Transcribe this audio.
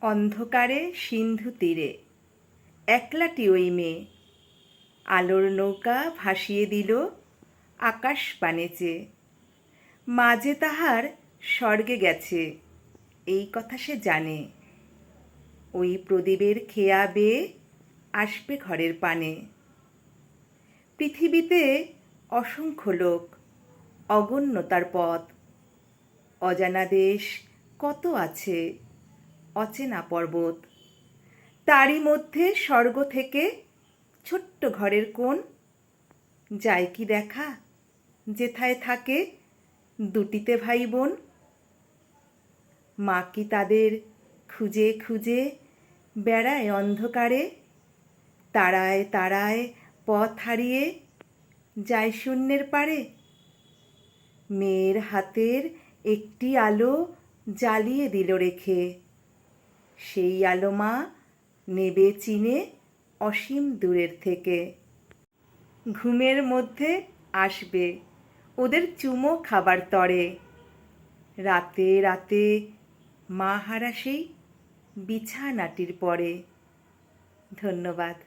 অন্ধকারে সিন্ধু তীরে একলাটি ওই মেয়ে, আলোর নৌকা ভাসিয়ে দিল আকাশ পানে চেয়ে। মা যে তাহার স্বর্গে গেছে এই কথা সে জানে। ওই প্রদীপের খেয়া বেয়ে আসবে ঘরের পানে। পৃথিবীতে অসংখ্য লোক, অগণ্য তার পথ। অজানা দেশ কত আছে, অচেনা পর্বত। তারই মধ্যে স্বর্গ থেকে ছোট্ট ঘরের কোণ। যায় কি দেখা যেথায় থাকে দুটিতে ভাই বোন। মা কি তাদের খুঁজে খুঁজে বেড়ায় অন্ধকারে, তারায় তারায় পথ হারিয়ে যায় শূন্যের পারে। মেয়ের হাতের একটি আলো জ্বালিয়ে দিল রেখে, সেই আলো মা নেবে চিনে অসীম দূরের থেকে। ঘুমের মধ্যে আসবে ওদের চুমো খাবার তরে, রাতে রাতে মা হারা সেই বিছানাটির পরে। ধন্যবাদ।